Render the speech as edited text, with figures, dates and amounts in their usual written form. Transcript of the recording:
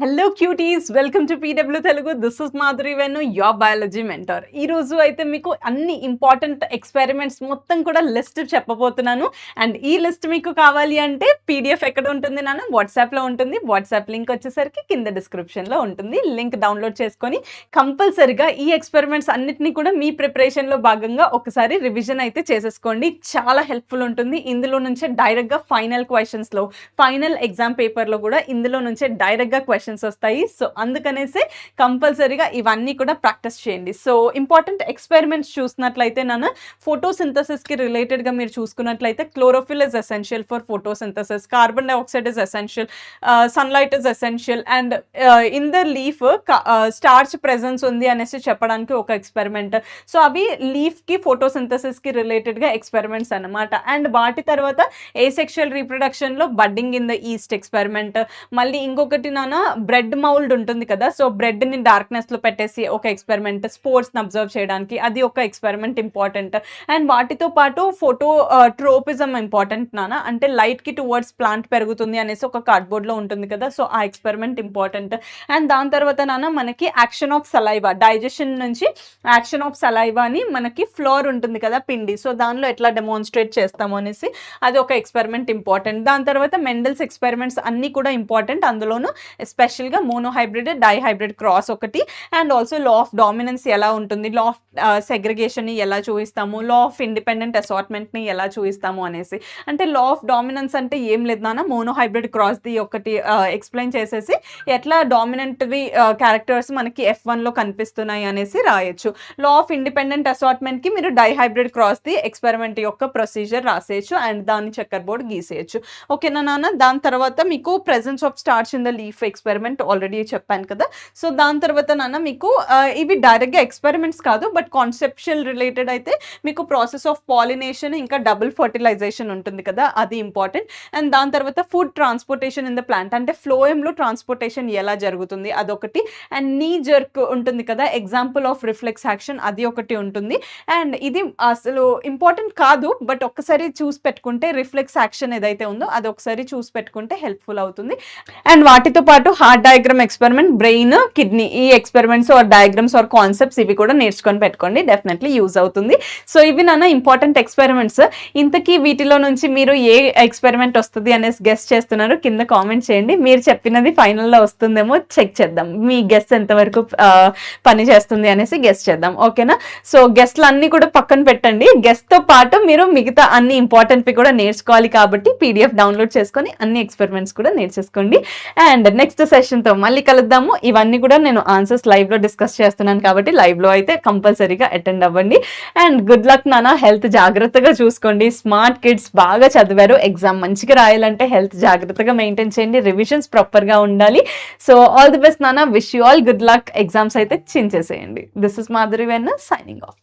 Hello cuties, welcome to PW Telugu. This is Madhuri వెన్ను, your biology mentor. ఈరోజు అయితే మీకు అన్ని ఇంపార్టెంట్ ఎక్స్పెరిమెంట్స్ మొత్తం కూడా లిస్ట్ చెప్పబోతున్నాను. అండ్ ఈ లిస్ట్ మీకు కావాలి అంటే పీడిఎఫ్ ఎక్కడ ఉంటుంది నాన్న? వాట్సాప్లో ఉంటుంది. వాట్సాప్ లింక్ వచ్చేసరికి కింద డిస్క్రిప్షన్లో ఉంటుంది. లింక్ డౌన్లోడ్ చేసుకొని కంపల్సరిగా ఈ ఎక్స్పెరిమెంట్స్ అన్నిటినీ కూడా మీ ప్రిపరేషన్లో భాగంగా ఒకసారి రివిజన్ అయితే చేసేసుకోండి. చాలా హెల్ప్ఫుల్ ఉంటుంది. ఇందులో నుంచే డైరెక్ట్గా ఫైనల్ క్వశ్చన్స్లో, ఫైనల్ ఎగ్జామ్ పేపర్లో కూడా ఇందులో నుంచే డైరెక్ట్గా క్వశ్చన్స్ వస్తాయి. సో అందుకనేసి కంపల్సరీగా ఇవన్నీ కూడా ప్రాక్టీస్ చేయండి. సో ఇంపార్టెంట్ ఎక్స్పెరిమెంట్స్ చూసినట్లయితే నాన్న, ఫోటోసింథసిస్కి రిలేటెడ్గా మీరు చూసుకున్నట్లయితే chlorophyll is essential for photosynthesis, carbon dioxide is essential, sunlight is essential, and in the leaf starch presence ఉంది అనేసి చెప్పడానికి ఒక ఎక్స్పెరిమెంట్. సో అవి లీఫ్కి ఫోటోసింథసిస్కి రిలేటెడ్గా ఎక్స్పెరిమెంట్స్ అనమాట. అండ్ వాటి తర్వాత ఏసెక్షువల్ రీప్రొడక్షన్లో budding in the yeast experiment. మళ్ళీ ఇంకొకటి నాన్న, బ్రెడ్ మౌల్డ్ ఉంటుంది కదా, సో బ్రెడ్ని డార్క్నెస్లో పెట్టేసి ఒక ఎక్స్పెరిమెంట్, స్పోర్ట్స్ని అబ్జర్వ్ చేయడానికి, అది ఒక ఎక్స్పెరిమెంట్ ఇంపార్టెంట్. అండ్ వాటితో పాటు ఫోటో ట్రోపిజం ఇంపార్టెంట్ నాన్న, అంటే లైట్కి టువర్డ్స్ ప్లాంట్ పెరుగుతుంది అనేసి ఒక కార్డ్బోర్డ్లో ఉంటుంది కదా, సో ఆ ఎక్స్పెరిమెంట్ ఇంపార్టెంట్. అండ్ దాని తర్వాత నాన్న మనకి యాక్షన్ ఆఫ్ సలైవా, డైజెషన్ నుంచి యాక్షన్ ఆఫ్ సలైవా అని మనకి ఫ్లోర్ ఉంటుంది కదా, పిండి, సో దానిలో ఎట్లా డెమాన్స్ట్రేట్ చేస్తాము అనేసి అది ఒక ఎక్స్పెరిమెంట్ ఇంపార్టెంట్. దాని తర్వాత మెండల్స్ ఎక్స్పెరిమెంట్స్ అన్నీ కూడా ఇంపార్టెంట్. అందులోనూ ఎస్పెషల్గా మోనోహైబ్రిడ్, డైహైబ్రిడ్ క్రాస్ ఒకటి, and also law of dominance ఎలా ఉంటుంది, లా ఆఫ్ సెగ్రిగేషన్ని ఎలా చూపిస్తాము, లా ఆఫ్ ఇండిపెండెంట్ అసార్ట్మెంట్ని ఎలా చూపిస్తాము అనేసి. అంటే లా ఆఫ్ డామినెన్స్ అంటే ఏం లేదు నాన్న, మోనోహైబ్రిడ్ క్రాస్ది ఒకటి ఎక్స్ప్లెయిన్ చేసేసి ఎట్లా డామినెంట్వి క్యారెక్టర్స్ మనకి F1లో కనిపిస్తున్నాయి అనేసి రాయొచ్చు. లా ఆఫ్ ఇండిపెండెంట్ అసార్ట్మెంట్కి మీరు డైహైబ్రిడ్ క్రాస్ది ఎక్స్పెరిమెంట్ యొక్క ప్రొసీజర్ రాసేయచ్చు అండ్ దాన్ని చెక్కర్ బోర్డ్ గీసేయచ్చు. ఓకేనా నాన్న? దాని తర్వాత మీకు presence of starch in the leaf experiment already చెప్పాను కదా. సో దాని తర్వాత నాన్న మీకు ఇవి డైరెక్ట్గా ఎక్స్పెరిమెంట్స్ కాదు, బట్ కాన్సెప్షువల్ రిలేటెడ్ అయితే మీకు ప్రాసెస్ ఆఫ్ పాలినేషన్ ఇంకా డబుల్ ఫర్టిలైజేషన్ ఉంటుంది కదా, అది ఇంపార్టెంట్. అండ్ దాని తర్వాత food transportation in the plant, అంటే ఫ్లోయంలో ట్రాన్స్పోర్టేషన్ ఎలా జరుగుతుంది అదొకటి. అండ్ నీ జర్క్ ఉంటుంది కదా, ఎగ్జాంపుల్ ఆఫ్ రిఫ్లెక్స్ యాక్షన్, అది ఒకటి ఉంటుంది. అండ్ ఇది అసలు ఇంపార్టెంట్ కాదు, బట్ ఒక్కసారి చూసి పెట్టుకుంటే రిఫ్లెక్స్ యాక్షన్ ఏదైతే ఉందో అది ఒకసారి చూసి పెట్టుకుంటే హెల్ప్ఫుల్ అవుతుంది. అండ్ వాటితో పాటు heart diagram experiment, brain, kidney, ఈ experiments or diagrams or concepts ఇవి కూడా నేర్చుకొని పెట్టుకోండి, డెఫినెట్లీ యూజ్ అవుతుంది. సో ఇవి నాన్న ఇంపార్టెంట్ ఎక్స్పెరిమెంట్స్. ఇంతకీ వీటిలో నుంచి మీరు ఏ ఎక్స్పెరిమెంట్ వస్తుంది అనేసి గెస్ట్ చేస్తున్నారు కింద కామెంట్ చేయండి. మీరు చెప్పినది ఫైనల్లో వస్తుందేమో చెక్ చేద్దాం, మీ గెస్ట్ ఎంతవరకు పని చేస్తుంది అనేసి గెస్ట్ చేద్దాం. ఓకేనా? సో గెస్ట్లు అన్నీ కూడా పక్కన పెట్టండి, గెస్ట్తో పాటు మీరు మిగతా అన్ని ఇంపార్టెంట్వి కూడా నేర్చుకోవాలి కాబట్టి పీడిఎఫ్ డౌన్లోడ్ చేసుకొని అన్ని ఎక్స్పెరిమెంట్స్ కూడా నేర్చేసుకోండి. అండ్ నెక్స్ట్ సెషన్తో మళ్ళీ కలుద్దాము. ఇవన్నీ కూడా నేను ఆన్సర్స్ లైవ్లో డిస్కస్ చేస్తున్నాను కాబట్టి లైవ్లో అయితే కంపల్సరీగా అటెండ్ అవ్వండి. అండ్ గుడ్ లక్ నాన్న, హెల్త్ జాగ్రత్తగా చూసుకోండి. స్మార్ట్ కిడ్స్, బాగా చదివారు, ఎగ్జామ్ మంచిగా రాయాలంటే హెల్త్ జాగ్రత్తగా మెయింటైన్ చేయండి, రివిజన్స్ ప్రాపర్గా ఉండాలి. సో ఆల్ ది బెస్ట్ నాన్న, wish you all good luck. Exams అయితే చించేసేయండి. దిస్ ఇస్ మాధురి వెన్న సైనింగ్ ఆఫ్.